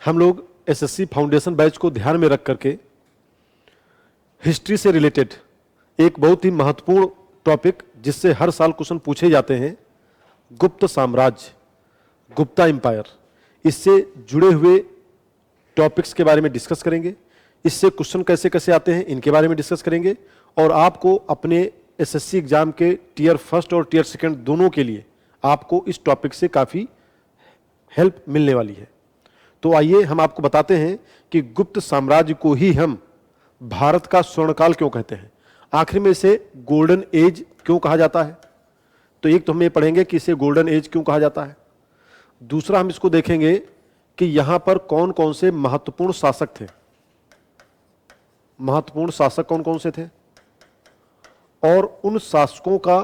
हम लोग SSC foundation batch को ध्यान में रख करके हिस्ट्री से रिलेटेड एक बहुत ही महत्वपूर्ण टॉपिक जिससे हर साल क्वेश्चन पूछे जाते हैं, गुप्त साम्राज्य, गुप्ता एम्पायर, इससे जुड़े हुए टॉपिक्स के बारे में डिस्कस करेंगे। इससे क्वेश्चन कैसे कैसे आते हैं इनके बारे में डिस्कस करेंगे और आपको अपने एसएससी एग्जाम के टियर फर्स्ट और टियर सेकंड दोनों के लिए आपको इस टॉपिक से काफ़ी हेल्प मिलने वाली है। तो आइए हम आपको बताते हैं कि गुप्त साम्राज्य को ही हम भारत का स्वर्णकाल क्यों कहते हैं, आखिर में इसे गोल्डन एज क्यों कहा जाता है। तो एक तो हम ये पढ़ेंगे कि इसे गोल्डन एज क्यों कहा जाता है, दूसरा हम इसको देखेंगे कि यहां पर कौन कौन से महत्वपूर्ण शासक थे, महत्वपूर्ण शासक कौन कौन से थे और उन शासकों का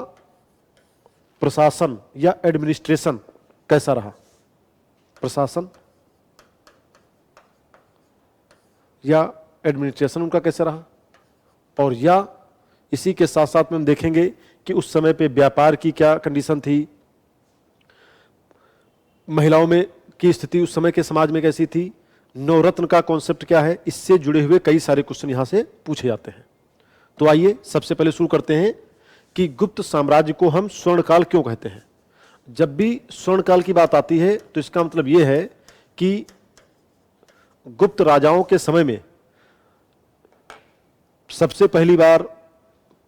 प्रशासन या एडमिनिस्ट्रेशन कैसा रहा, प्रशासन या एडमिनिस्ट्रेशन उनका कैसे रहा। और या इसी के साथ साथ में हम देखेंगे कि उस समय पे व्यापार की क्या कंडीशन थी, महिलाओं में की स्थिति उस समय के समाज में कैसी थी, नवरत्न का कॉन्सेप्ट क्या है, इससे जुड़े हुए कई सारे क्वेश्चन यहां से पूछे जाते हैं। तो आइए सबसे पहले शुरू करते हैं कि गुप्त साम्राज्य को हम स्वर्णकाल क्यों कहते हैं। जब भी स्वर्णकाल की बात आती है तो इसका मतलब यह है कि गुप्त राजाओं के समय में सबसे पहली बार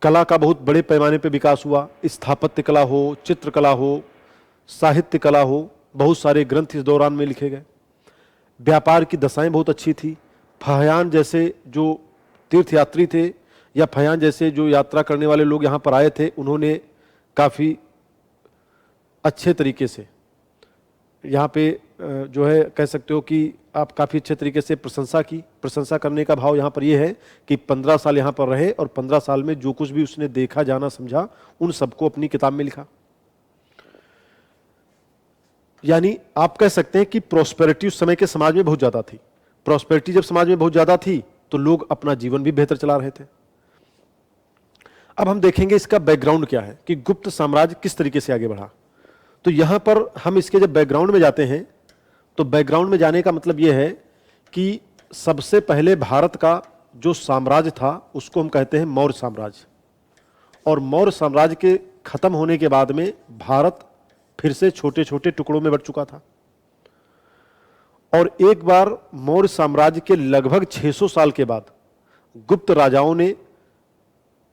कला का बहुत बड़े पैमाने पर विकास हुआ। स्थापत्य कला हो, चित्रकला हो, साहित्य कला हो, बहुत सारे ग्रंथ इस दौरान में लिखे गए। व्यापार की दशाएं बहुत अच्छी थी। फहयान जैसे जो तीर्थयात्री थे या फहयान जैसे जो यात्रा करने वाले लोग यहाँ पर आए थे, उन्होंने काफ़ी अच्छे तरीके से यहाँ पे जो है कह सकते हो कि आप काफ़ी अच्छे तरीके से प्रशंसा की। प्रशंसा करने का भाव यहाँ पर यह है कि 15 साल यहाँ पर रहे और 15 साल में जो कुछ भी उसने देखा, जाना, समझा, उन सबको अपनी किताब में लिखा। यानी आप कह सकते हैं कि प्रॉस्पेरिटी उस समय के समाज में बहुत ज़्यादा थी। प्रॉस्पेरिटी जब समाज में बहुत ज़्यादा थी तो लोग अपना जीवन भी बेहतर चला रहे थे। अब हम देखेंगे इसका बैकग्राउंड क्या है कि गुप्त साम्राज्य किस तरीके से आगे बढ़ा। तो यहां पर हम इसके जब बैकग्राउंड में जाते हैं तो बैकग्राउंड में जाने का मतलब यह है कि सबसे पहले भारत का जो साम्राज्य था उसको हम कहते हैं मौर्य साम्राज्य। और मौर्य साम्राज्य के खत्म होने के बाद में भारत फिर से छोटे छोटे टुकड़ों में बंट चुका था। और एक बार मौर्य साम्राज्य के लगभग 600 साल के बाद गुप्त राजाओं ने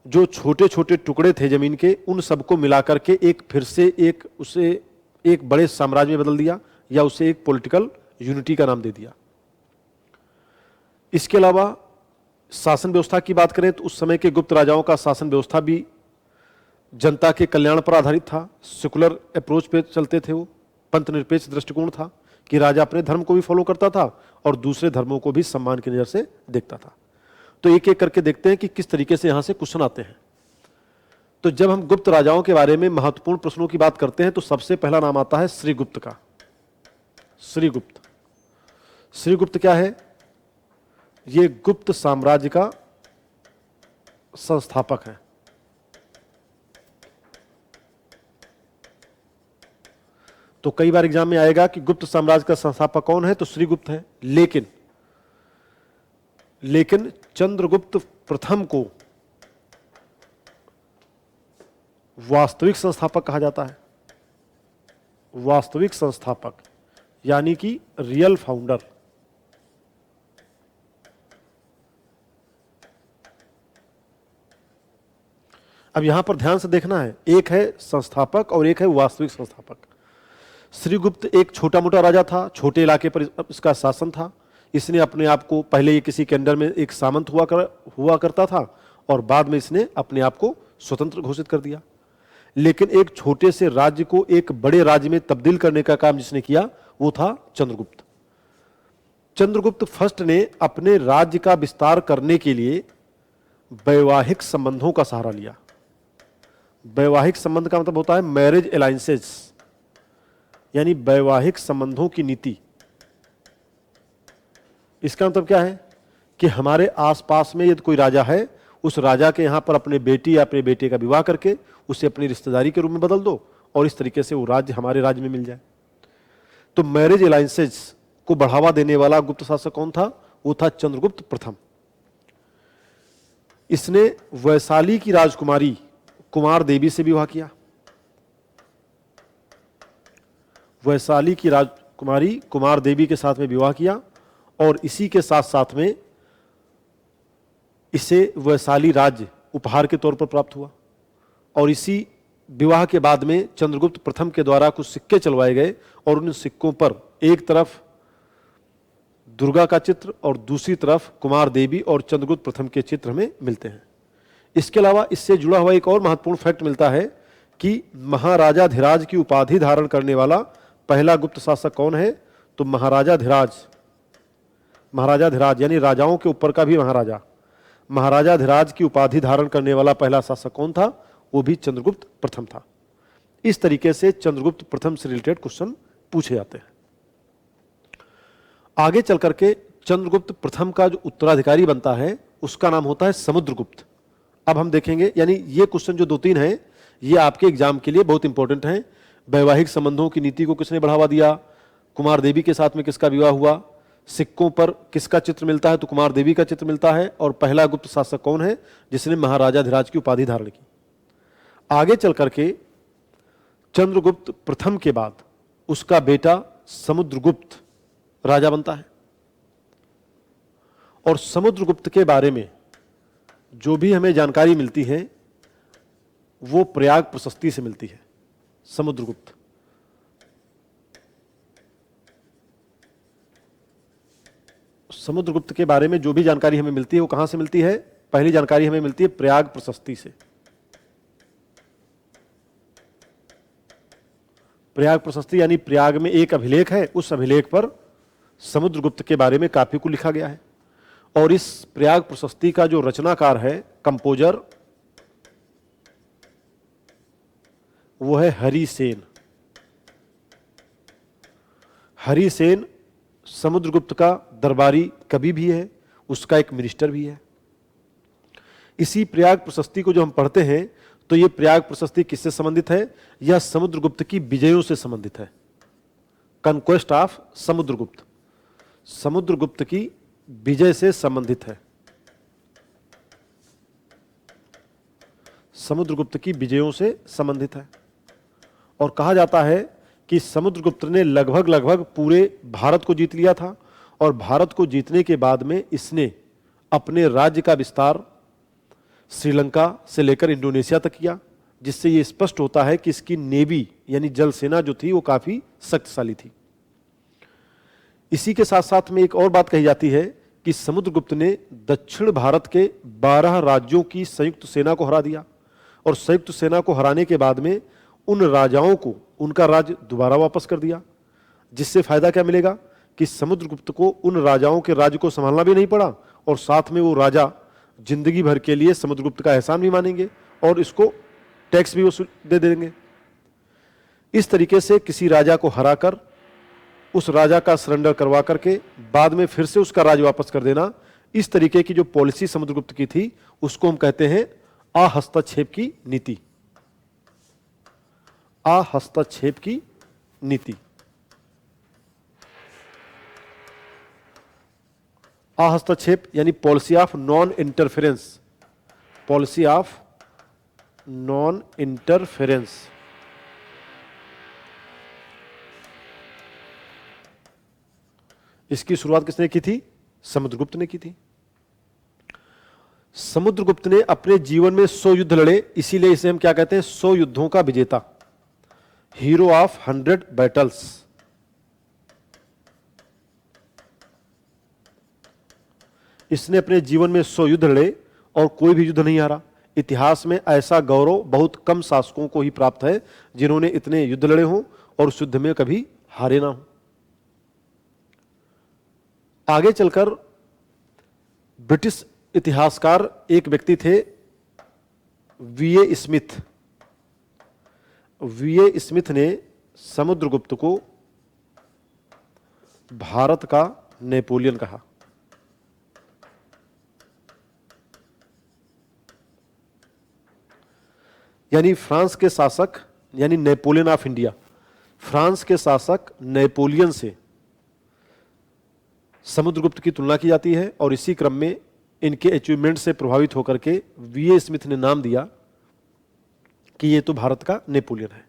जो छोटे छोटे टुकड़े थे जमीन के, उन सबको मिलाकर के एक फिर से उसे एक बड़े साम्राज्य में बदल दिया या उसे एक पॉलिटिकल यूनिटी का नाम दे दिया। इसके अलावा शासन व्यवस्था की बात करें तो उस समय के गुप्त राजाओं का शासन व्यवस्था भी जनता के कल्याण पर आधारित था। सेकुलर अप्रोच पे चलते थे, वो पंथ निरपेक्ष दृष्टिकोण था कि राजा अपने धर्म को भी फॉलो करता था और दूसरे धर्मों को भी सम्मान की नजर से देखता था। तो एक एक करके देखते हैं कि किस तरीके से यहां से क्वेश्चन आते हैं। तो जब हम गुप्त राजाओं के बारे में महत्वपूर्ण प्रश्नों की बात करते हैं तो सबसे पहला नाम आता है श्रीगुप्त का। श्रीगुप्त, श्रीगुप्त क्या है? ये गुप्त साम्राज्य का संस्थापक है। तो कई बार एग्जाम में आएगा कि गुप्त साम्राज्य का संस्थापक कौन है, तो श्रीगुप्त है। लेकिन चंद्रगुप्त प्रथम को वास्तविक संस्थापक कहा जाता है। वास्तविक संस्थापक यानी कि रियल फाउंडर। अब यहां पर ध्यान से देखना है, एक है संस्थापक और एक है वास्तविक संस्थापक। श्रीगुप्त एक छोटा मोटा राजा था, छोटे इलाके पर इसका शासन था। इसने अपने आप को पहले ये किसी के अंडर में एक सामंत हुआ करता था और बाद में इसने अपने आप को स्वतंत्र घोषित कर दिया। लेकिन एक छोटे से राज्य को एक बड़े राज्य में तब्दील करने का काम जिसने किया वो था चंद्रगुप्त। चंद्रगुप्त फर्स्ट ने अपने राज्य का विस्तार करने के लिए वैवाहिक संबंधों का सहारा लिया। वैवाहिक संबंध का मतलब होता है मैरिज अलायंसेस, यानी वैवाहिक संबंधों की नीति। इसका मतलब क्या है कि हमारे आसपास में यदि कोई राजा है, उस राजा के यहां पर अपने बेटी या अपने बेटे का विवाह करके उसे अपनी रिश्तेदारी के रूप में बदल दो और इस तरीके से वो राज्य हमारे राज्य में मिल जाए। तो मैरिज अलायंसेस को बढ़ावा देने वाला गुप्त शासक कौन था? वो था चंद्रगुप्त प्रथम। इसने वैशाली की राजकुमारी कुमार देवी से विवाह किया। वैशाली की राजकुमारी कुमार देवी के साथ में विवाह किया और इसी के साथ साथ में इसे वैशाली राज्य उपहार के तौर पर प्राप्त हुआ। और इसी विवाह के बाद में चंद्रगुप्त प्रथम के द्वारा कुछ सिक्के चलवाए गए और उन सिक्कों पर एक तरफ दुर्गा का चित्र और दूसरी तरफ कुमार देवी और चंद्रगुप्त प्रथम के चित्र हमें मिलते हैं। इसके अलावा इससे जुड़ा हुआ एक और महत्वपूर्ण फैक्ट मिलता है कि महाराजाधिराज की उपाधि धारण करने वाला पहला गुप्त शासक कौन है? तो महाराजाधिराज यानी राजाओं के ऊपर का भी महाराजा, महाराजाधिराज की उपाधि धारण करने वाला पहला शासक कौन था? वो भी चंद्रगुप्त प्रथम था। इस तरीके से चंद्रगुप्त प्रथम से रिलेटेड क्वेश्चन पूछे जाते हैं। आगे चल करके चंद्रगुप्त प्रथम का जो उत्तराधिकारी बनता है उसका नाम होता है समुद्रगुप्त। अब हम देखेंगे, यानी ये क्वेश्चन जो 2-3 हैं ये आपके एग्जाम के लिए बहुत इंपॉर्टेंट हैं। वैवाहिक संबंधों की नीति को किसने बढ़ावा दिया? कुमार देवी के साथ में किसका विवाह हुआ? सिक्कों पर किसका चित्र मिलता है? तो कुमार देवी का चित्र मिलता है। और पहला गुप्त शासक कौन है जिसने महाराजाधिराज की उपाधि धारण की? आगे चल करके चंद्रगुप्त प्रथम के बाद उसका बेटा समुद्रगुप्त राजा बनता है। और समुद्रगुप्त के बारे में जो भी हमें जानकारी मिलती है वो प्रयाग प्रशस्ति से मिलती है। समुद्रगुप्त के बारे में जो भी जानकारी हमें मिलती है वो कहां से मिलती है? पहली जानकारी हमें मिलती है प्रयाग प्रशस्ति से। प्रयाग प्रशस्ति यानी प्रयाग में एक अभिलेख है, उस अभिलेख पर समुद्रगुप्त के बारे में काफी कुछ लिखा गया है। और इस प्रयाग प्रशस्ति का जो रचनाकार है, कंपोजर, वो है हरिसेन। हरिसेन समुद्रगुप्त का दरबारी कवि भी है, उसका एक मिनिस्टर भी है। इसी प्रयाग प्रशस्ति को जो हम पढ़ते हैं तो ये प्रयाग प्रशस्ति किससे संबंधित है? यह समुद्रगुप्त की विजयों से संबंधित है। कॉन्क्वेस्ट ऑफ समुद्रगुप्त, समुद्रगुप्त की विजय से संबंधित है। समुद्रगुप्त की विजयों से संबंधित है। और कहा जाता है कि समुद्रगुप्त ने लगभग पूरे भारत को जीत लिया था। और भारत को जीतने के बाद में इसने अपने राज्य का विस्तार श्रीलंका से लेकर इंडोनेशिया तक किया, जिससे यह स्पष्ट होता है कि इसकी नेवी यानी जल सेना जो थी वो काफी शक्तिशाली थी। इसी के साथ साथ में एक और बात कही जाती है कि समुद्रगुप्त ने दक्षिण भारत के 12 राज्यों की संयुक्त सेना को हरा दिया। और संयुक्त सेना को हराने के बाद में उन राजाओं को उनका राज्य दोबारा वापस कर दिया, जिससे फायदा क्या मिलेगा कि समुद्रगुप्त को उन राजाओं के राज्य को संभालना भी नहीं पड़ा और साथ में वो राजा जिंदगी भर के लिए समुद्रगुप्त का एहसान भी मानेंगे और इसको टैक्स भी वसूल दे देंगे। इस तरीके से किसी राजा को हराकर उस राजा का सरेंडर करवा करके बाद में फिर से उसका राज वापस कर देना, इस तरीके की जो पॉलिसी समुद्रगुप्त की थी उसको हम कहते हैं अहस्तक्षेप की नीति। अहस्तक्षेप की नीति। अहस्तक्षेप यानी policy of non interference, policy of non interference. इसकी शुरुआत किसने की थी? समुद्रगुप्त ने की थी। समुद्रगुप्त ने अपने जीवन में 100 युद्ध लड़े, इसीलिए इसे हम क्या कहते हैं? 100 युद्धों का विजेता, हीरो ऑफ 100 बैटल्स। इसने अपने जीवन में 100 युद्ध लड़े और कोई भी युद्ध नहीं हारा। इतिहास में ऐसा गौरव बहुत कम शासकों को ही प्राप्त है जिन्होंने इतने युद्ध लड़े हों और उस युद्ध में कभी हारे ना हो। आगे चलकर ब्रिटिश इतिहासकार एक व्यक्ति थे वीए स्मिथ। वीए स्मिथ ने समुद्रगुप्त को भारत का नेपोलियन कहा। यानी फ्रांस के शासक यानी नेपोलियन ऑफ इंडिया, फ्रांस के शासक नेपोलियन से समुद्रगुप्त की तुलना की जाती है और इसी क्रम में इनके अचीवमेंट से प्रभावित होकर के वीए स्मिथ ने नाम दिया कि ये तो भारत का नेपोलियन है।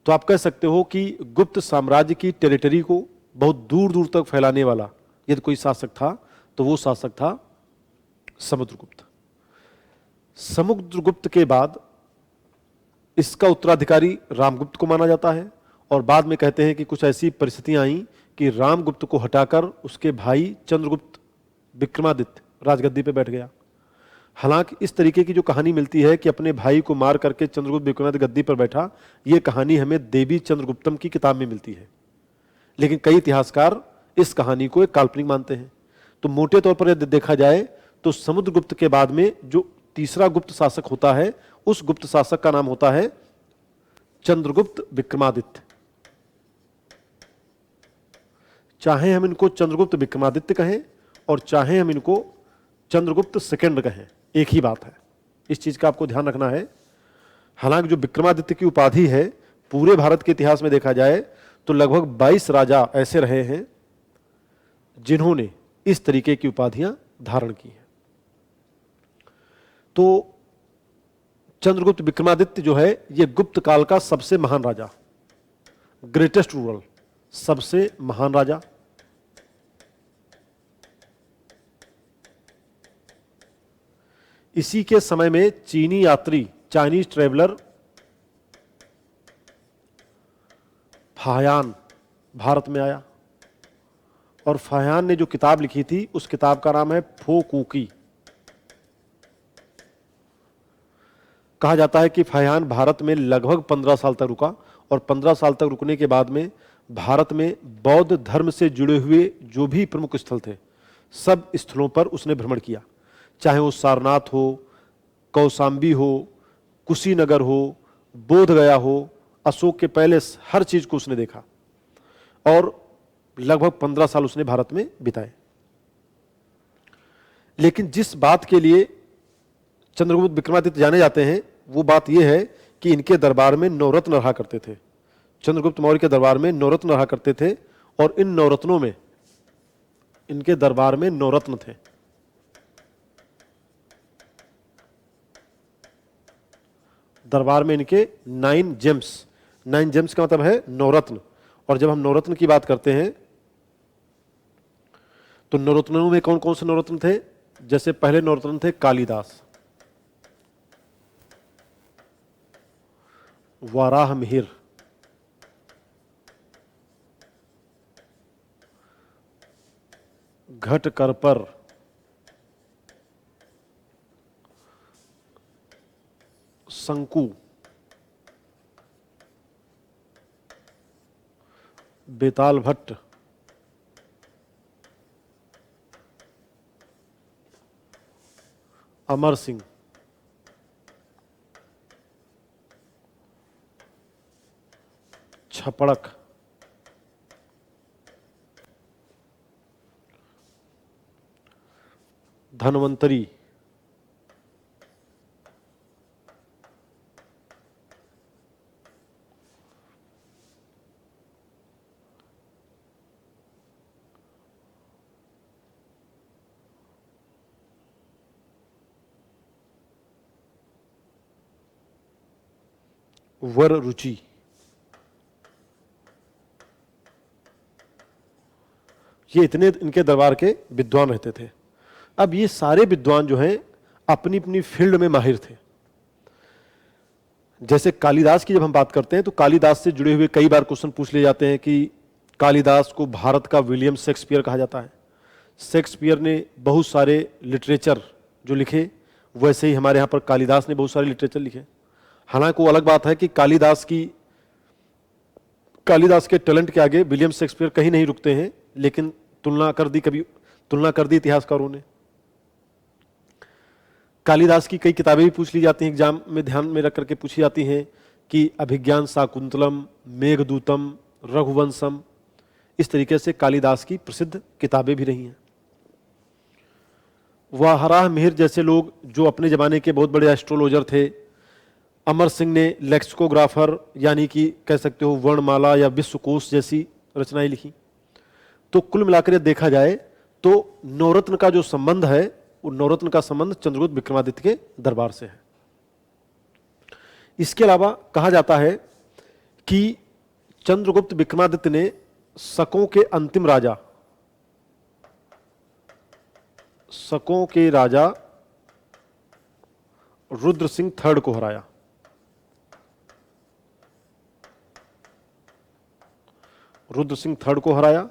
तो आप कह सकते हो कि गुप्त साम्राज्य की टेरिटरी को बहुत दूर दूर तक फैलाने वाला यदि कोई शासक था तो वो शासक था समुद्रगुप्त। समुद्रगुप्त के बाद इसका उत्तराधिकारी रामगुप्त को माना जाता है और बाद में कहते हैं कि कुछ ऐसी परिस्थितियां आई कि रामगुप्त को हटाकर उसके भाई चंद्रगुप्त विक्रमादित्य राजगद्दी पे बैठ गया। हालांकि इस तरीके की जो कहानी मिलती है कि अपने भाई को मार करके चंद्रगुप्त विक्रमादित्य गद्दी पर बैठा, ये कहानी हमें देवी चंद्रगुप्तम की किताब में मिलती है, लेकिन कई इतिहासकार इस कहानी को एक काल्पनिक मानते हैं। तो मोटे तौर पर यदि देखा जाए तो समुद्रगुप्त के बाद में जो तीसरा गुप्त शासक होता है उस गुप्त शासक का नाम होता है चंद्रगुप्त विक्रमादित्य। चाहे हम इनको चंद्रगुप्त विक्रमादित्य कहें और चाहे हम इनको चंद्रगुप्त सेकंड कहें, एक ही बात है। इस चीज का आपको ध्यान रखना है। हालांकि जो विक्रमादित्य की उपाधि है पूरे भारत के इतिहास में देखा जाए तो लगभग 22 राजा ऐसे रहे हैं जिन्होंने इस तरीके की उपाधियां धारण की हैं। तो चंद्रगुप्त विक्रमादित्य जो है ये गुप्त काल का सबसे महान राजा, ग्रेटेस्ट रूलर, सबसे महान राजा। इसी के समय में चीनी यात्री, चाइनीज ट्रेवलर फाह्यान भारत में आया और फाह्यान ने जो किताब लिखी थी उस किताब का नाम है फो कुकी। कहा जाता है कि फाह्यान भारत में लगभग 15 साल तक रुका और 15 साल तक रुकने के बाद में भारत में बौद्ध धर्म से जुड़े हुए जो भी प्रमुख स्थल थे सब स्थलों पर उसने भ्रमण किया, चाहे वो सारनाथ हो, कौशाम्बी हो, कुशीनगर हो, बोध गया हो, अशोक के पैलेस, हर चीज को उसने देखा और लगभग 15 साल उसने भारत में बिताए। लेकिन जिस बात के लिए चंद्रगुप्त विक्रमादित्य जाने जाते हैं वो बात यह है कि इनके दरबार में नवरत्न रहा करते थे। चंद्रगुप्त मौर्य के दरबार में नवरत्न रहा करते थे और इन नवरत्नों में, इनके दरबार में नवरत्न थे। दरबार में इनके 9 जेम्स, 9 जेम्स का मतलब है नवरत्न। और जब हम नवरत्न की बात करते हैं तो नवरत्नों में कौन कौन से नवरत्न थे? जैसे पहले नवरत्न थे कालिदास, वाराह मिहिर, घटकरपर, शंकु, बेताल भट्ट, अमर सिंह, छपड़क, धन्वंतरी, वर रुचि। ये इतने इनके दरबार के विद्वान रहते थे। अब ये सारे विद्वान जो हैं अपनी अपनी फील्ड में माहिर थे। जैसे कालिदास की जब हम बात करते हैं तो कालिदास से जुड़े हुए कई बार क्वेश्चन पूछ लिए जाते हैं कि कालिदास को भारत का विलियम शेक्सपियर कहा जाता है। शेक्सपियर ने बहुत सारे लिटरेचर जो लिखे वैसे ही हमारे यहाँ पर कालिदास ने बहुत सारे लिटरेचर लिखे। हालांकि वो अलग बात है कि कालिदास के टैलेंट के आगे विलियम शेक्सपियर कहीं नहीं रुकते हैं, लेकिन तुलना कर दी इतिहासकारों ने। कालिदास की कई किताबें भी पूछ ली जाती हैं, एग्जाम में ध्यान में रख करके पूछी जाती हैं कि अभिज्ञान शाकुंतलम, मेघदूतम, रघुवंशम, इस तरीके से कालिदास की प्रसिद्ध किताबें भी रही हैं। वाराह मिहिर जैसे लोग जो अपने जमाने के बहुत बड़े एस्ट्रोलॉजर थे। अमर सिंह ने लेक्सिकोग्राफर यानी कि कह सकते हो वर्णमाला या विश्वकोश जैसी रचनाएं लिखी। तो कुल मिलाकर यदि देखा जाए तो नवरत्न का जो संबंध है वो नवरत्न का संबंध चंद्रगुप्त विक्रमादित्य के दरबार से है। इसके अलावा कहा जाता है कि चंद्रगुप्त विक्रमादित्य ने शकों के अंतिम राजा, शकों के राजा रुद्र सिंह थर्ड को हराया। रुद्र सिंह थर्ड को हराया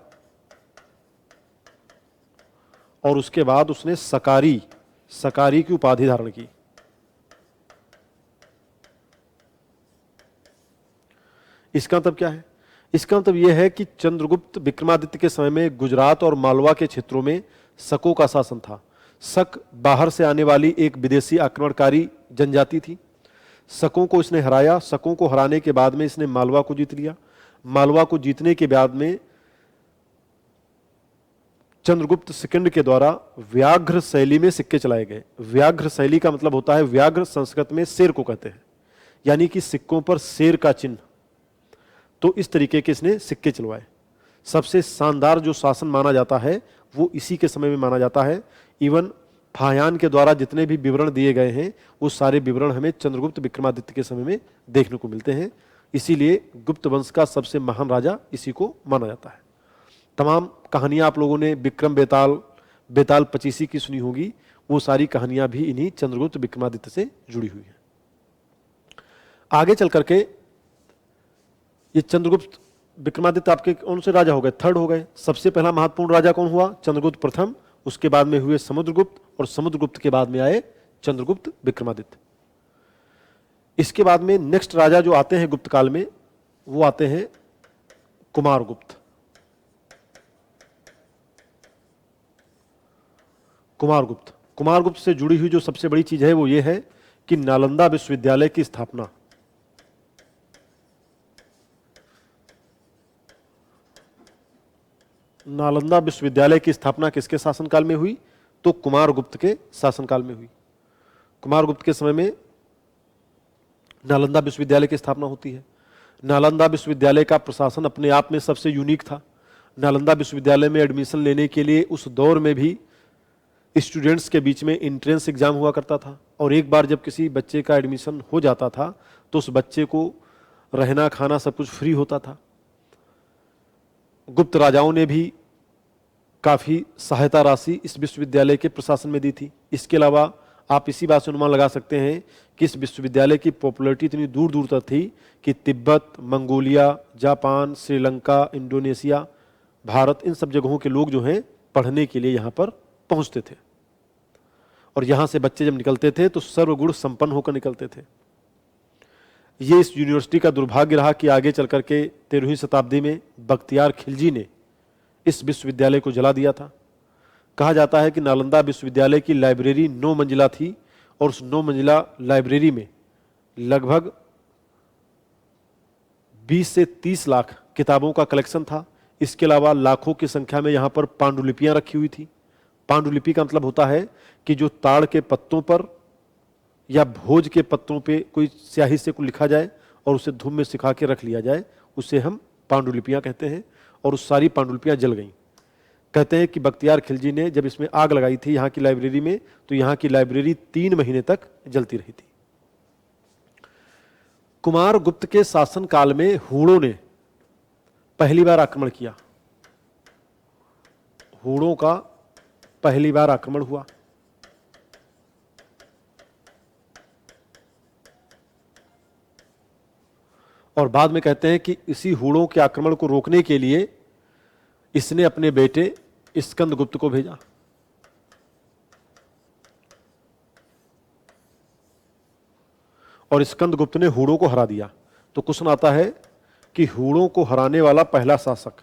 और उसके बाद उसने सकारी की उपाधि धारण की। इसका मतलब क्या है? इसका मतलब यह है कि चंद्रगुप्त विक्रमादित्य के समय में गुजरात और मालवा के क्षेत्रों में शकों का शासन था। शक बाहर से आने वाली एक विदेशी आक्रमणकारी जनजाति थी। शकों को इसने हराया। शकों को हराने के बाद में इसने मालवा को जीत लिया। मालवा को जीतने के बाद में चंद्रगुप्त सेकंड के द्वारा व्याघ्र शैली में सिक्के चलाए गए। व्याघ्र शैली का मतलब होता है, व्याघ्र संस्कृत में शेर को कहते हैं, यानी कि सिक्कों पर शेर का चिन्ह। तो इस तरीके के इसने सिक्के चलवाए। सबसे शानदार जो शासन माना जाता है वो इसी के समय में माना जाता है। इवन फाह्यान के द्वारा जितने भी विवरण दिए गए हैं वो सारे विवरण हमें चंद्रगुप्त विक्रमादित्य के समय में देखने को मिलते हैं। इसीलिए गुप्त वंश का सबसे महान राजा इसी को माना जाता है। तमाम कहानियां आप लोगों ने विक्रम बेताल पचीसी की सुनी होगी, वो सारी कहानियां भी इन्हीं चंद्रगुप्त विक्रमादित्य से जुड़ी हुई हैं। आगे चल करके ये चंद्रगुप्त विक्रमादित्य आपके कौन से राजा हो गए? थर्ड हो गए। सबसे पहला महत्वपूर्ण राजा कौन हुआ? चंद्रगुप्त प्रथम। उसके बाद में हुए समुद्रगुप्त और समुद्रगुप्त के बाद में आए चंद्रगुप्त विक्रमादित्य। इसके बाद में नेक्स्ट राजा जो आते हैं गुप्त काल में वो आते हैं कुमारगुप्त। कुमारगुप्त से जुड़ी हुई जो सबसे बड़ी चीज है वो ये है कि नालंदा विश्वविद्यालय की स्थापना। नालंदा विश्वविद्यालय की स्थापना किसके शासनकाल में हुई? तो कुमारगुप्त के शासनकाल में हुई। कुमारगुप्त के समय में नालंदा विश्वविद्यालय की स्थापना होती है। नालंदा विश्वविद्यालय का प्रशासन अपने आप में सबसे यूनिक था। नालंदा विश्वविद्यालय में एडमिशन लेने के लिए उस दौर में भी स्टूडेंट्स के बीच में एंट्रेंस एग्जाम हुआ करता था, और एक बार जब किसी बच्चे का एडमिशन हो जाता था तो उस बच्चे को रहना खाना सब कुछ फ्री होता था। गुप्त राजाओं ने भी काफी सहायता राशि इस विश्वविद्यालय के प्रशासन में दी थी। इसके अलावा आप इसी बात से अनुमान लगा सकते हैं कि इस विश्वविद्यालय की पॉपुलैरिटी इतनी दूर दूर तक थी कि Tibet, Mongolia, Japan, Sri Lanka, Indonesia, Bharat, इन सब जगहों के लोग जो हैं पढ़ने के लिए यहाँ पर पहुँचते थे। और यहाँ से बच्चे जब निकलते थे तो सर्वगुण संपन्न होकर निकलते थे। ये इस यूनिवर्सिटी का दुर्भाग्य रहा कि आगे चल करके 13वीं शताब्दी में बख्तियार खिलजी ने इस विश्वविद्यालय को जला दिया था। कहा जाता है कि नालंदा विश्वविद्यालय की लाइब्रेरी 9 मंजिला थी और उस 9 मंजिला लाइब्रेरी में लगभग 20 से 30 लाख किताबों का कलेक्शन था। इसके अलावा लाखों की संख्या में यहाँ पर पांडुलिपियां रखी हुई थी। पांडुलिपि का मतलब होता है कि जो ताड़ के पत्तों पर या भोज के पत्तों पे कोई स्याही से कुछ लिखा जाए और उसे धूप में सिखा के रख लिया जाए, उसे हम पांडुलिपियां कहते हैं। और उस सारी पांडुलिपियां जल गईं। कहते हैं कि बख्तियार खिलजी ने जब इसमें आग लगाई थी यहाँ की लाइब्रेरी में, तो यहाँ की लाइब्रेरी 3 महीने तक जलती रही थी। कुमारगुप्त के शासन काल में हूणों ने पहली बार आक्रमण किया। हूणों का पहली बार आक्रमण हुआ। और बाद में कहते हैं कि इसी हूणों के आक्रमण को रोकने के लिए इसने अपने बेटे स्कंदगुप्त को भेजा। और स्कंदगुप्त ने हूणों को हरा दिया। तो क्वेश्चन आता है कि हूणों को हराने वाला पहला शासक,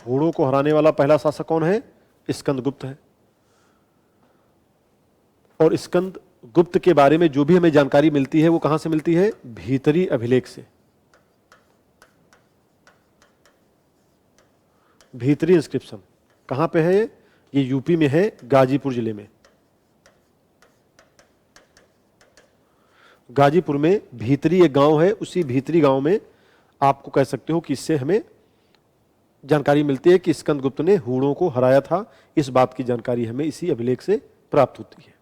हूणों को हराने वाला पहला शासक कौन है? स्कंदगुप्त है। और स्कंदगुप्त के बारे में जो भी हमें जानकारी मिलती है वो कहां से मिलती है? भीतरी अभिलेख से। भीतरी इंस्क्रिप्शन कहां पे है? ये यूपी में है, गाजीपुर जिले में। गाजीपुर में भीतरी एक गांव है, उसी भीतरी गांव में आपको कह सकते हो कि इससे हमें जानकारी मिलती है कि स्कंदगुप्त ने हूणों को हराया था। इस बात की जानकारी हमें इसी अभिलेख से प्राप्त होती है।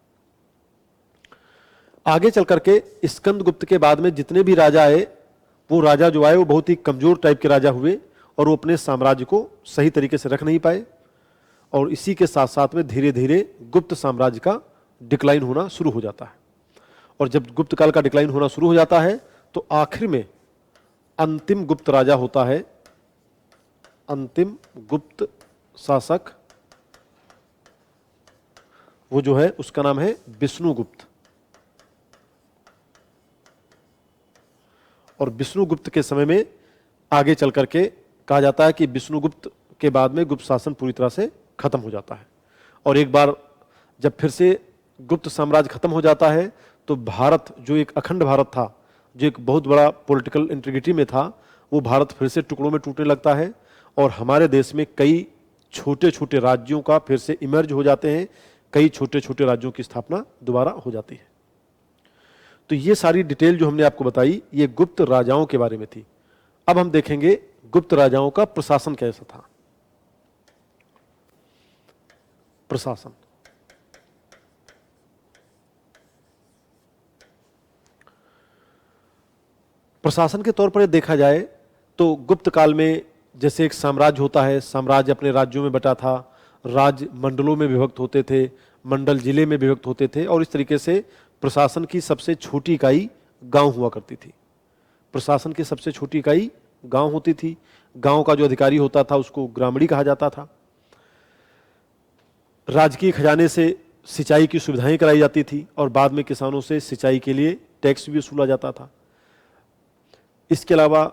आगे चल करके स्कंदगुप्त के बाद में जितने भी राजा आए, वो राजा जो आए वो बहुत ही कमजोर टाइप के राजा हुए और वो अपने साम्राज्य को सही तरीके से रख नहीं पाए, और इसी के साथ साथ में धीरे धीरे गुप्त साम्राज्य का डिक्लाइन होना शुरू हो जाता है। और जब गुप्त काल का डिक्लाइन होना शुरू हो जाता है तो आखिर में अंतिम गुप्त राजा होता है, अंतिम गुप्त शासक, वो जो है उसका नाम है विष्णुगुप्त। और विष्णुगुप्त के समय में आगे चल करके कहा जाता है कि विष्णुगुप्त के बाद में गुप्त शासन पूरी तरह से खत्म हो जाता है। और एक बार जब फिर से गुप्त साम्राज्य खत्म हो जाता है तो भारत, जो एक अखंड भारत था, जो एक बहुत बड़ा पॉलिटिकल इंटीग्रिटी में था, वो भारत फिर से टुकड़ों में टूटने लगता है और हमारे देश में कई छोटे छोटे राज्यों का फिर से इमर्ज हो जाते हैं, कई छोटे छोटे राज्यों की स्थापना दोबारा हो जाती है। तो ये सारी डिटेल जो हमने आपको बताई ये गुप्त राजाओं के बारे में थी। अब हम देखेंगे गुप्त राजाओं का प्रशासन कैसा था। प्रशासन, प्रशासन के तौर पर देखा जाए तो गुप्त काल में जैसे एक साम्राज्य होता है, साम्राज्य अपने राज्यों में बटा था, राज्य मंडलों में विभक्त होते थे, मंडल जिले में विभक्त होते थे, और इस तरीके से प्रशासन की सबसे छोटी इकाई गांव हुआ करती थी। प्रशासन की सबसे छोटी इकाई गांव होती थी। गांव का जो अधिकारी होता था उसको ग्रामीणी कहा जाता था। राजकीय खजाने से सिंचाई की सुविधाएं कराई जाती थी और बाद में किसानों से सिंचाई के लिए टैक्स भी वसूला जाता था। इसके अलावा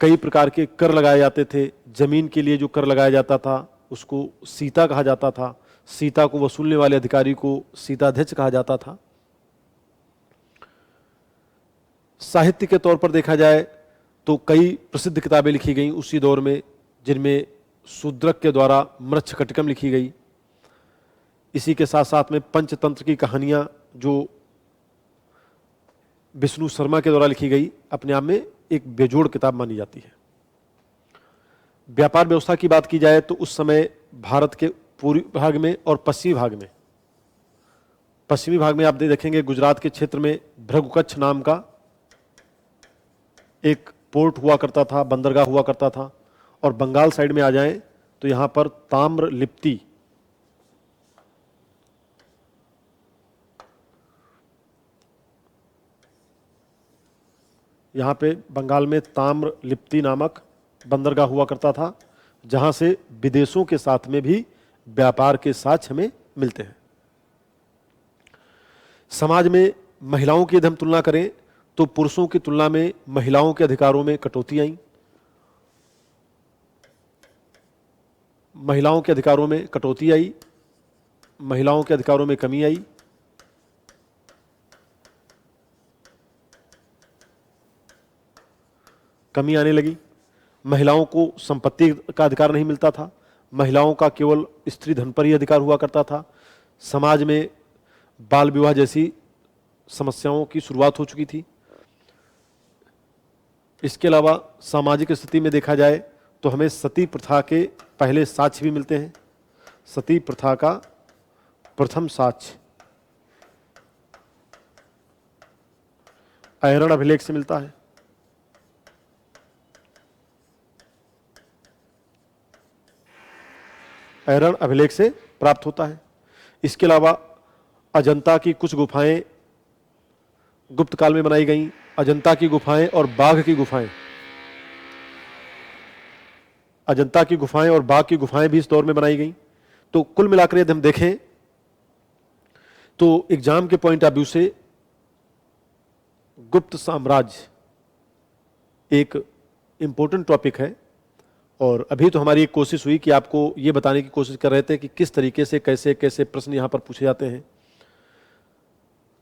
कई प्रकार के कर लगाए जाते थे। जमीन के लिए जो कर लगाया जाता था उसको सीता कहा जाता था। सीता को वसूलने वाले अधिकारी को सीताध्यक्ष कहा जाता था। साहित्य के तौर पर देखा जाए तो कई प्रसिद्ध किताबें लिखी गई उसी दौर में, जिनमें शूद्रक के द्वारा मृच्छकटिकम लिखी गई। इसी के साथ साथ में पंचतंत्र की कहानियां जो विष्णु शर्मा के द्वारा लिखी गई, अपने आप में एक बेजोड़ किताब मानी जाती है। व्यापार व्यवस्था की बात की जाए तो उस समय भारत के पूर्वी भाग में और पश्चिमी भाग में आप देखेंगे गुजरात के क्षेत्र में भृगुकच्छ नाम का एक पोर्ट हुआ करता था, बंदरगाह हुआ करता था। और बंगाल साइड में आ जाएं तो यहां पर ताम्रलिप्ति, यहाँ पे बंगाल में ताम्रलिप्ति नामक बंदरगाह हुआ करता था, जहां से विदेशों के साथ में भी व्यापार के साक्ष्य हमें मिलते हैं। समाज में महिलाओं की यदि हम तुलना करें तो पुरुषों की तुलना में महिलाओं के अधिकारों में कटौती आई। महिलाओं के अधिकारों में कटौती आई, महिलाओं के अधिकारों में कमी आई। कमी आने लगी। महिलाओं को संपत्ति का अधिकार नहीं मिलता था, महिलाओं का केवल स्त्री धन पर ही अधिकार हुआ करता था। समाज में बाल विवाह जैसी समस्याओं की शुरुआत हो चुकी थी। इसके अलावा सामाजिक स्थिति में देखा जाए तो हमें सती प्रथा के पहले साक्ष्य भी मिलते हैं। सती प्रथा का प्रथम साक्ष्य ऐरण अभिलेख से मिलता है। ऐरण अभिलेख से प्राप्त होता है। इसके अलावा अजंता की कुछ गुफाएं गुप्त काल में बनाई गईं। अजंता की गुफाएं और बाघ की गुफाएं, अजंता की गुफाएं और बाघ की गुफाएं भी इस दौर में बनाई गईं। तो कुल मिलाकर यदि हम देखें तो एग्जाम के पॉइंट ऑफ व्यू से गुप्त साम्राज्य एक इंपॉर्टेंट टॉपिक है। और अभी तो हमारी एक कोशिश हुई कि आपको ये बताने की कोशिश कर रहे थे कि किस तरीके से कैसे कैसे प्रश्न यहां पर पूछे जाते हैं,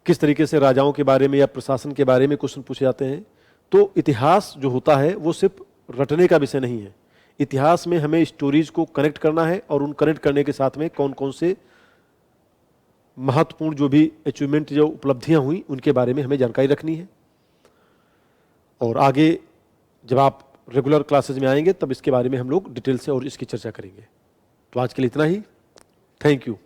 किस तरीके से राजाओं के बारे में या प्रशासन के बारे में क्वेश्चन पूछे जाते हैं। तो इतिहास जो होता है वो सिर्फ रटने का विषय नहीं है। इतिहास में हमें स्टोरीज को कनेक्ट करना है और उन कनेक्ट करने के साथ में कौन कौन से महत्वपूर्ण जो भी अचीवमेंट, जो उपलब्धियां हुई, उनके बारे में हमें जानकारी रखनी है। और आगे जब आप रेगुलर क्लासेज में आएंगे तब इसके बारे में हम लोग डिटेल से और इसकी चर्चा करेंगे। तो आज के लिए इतना ही। Thank you.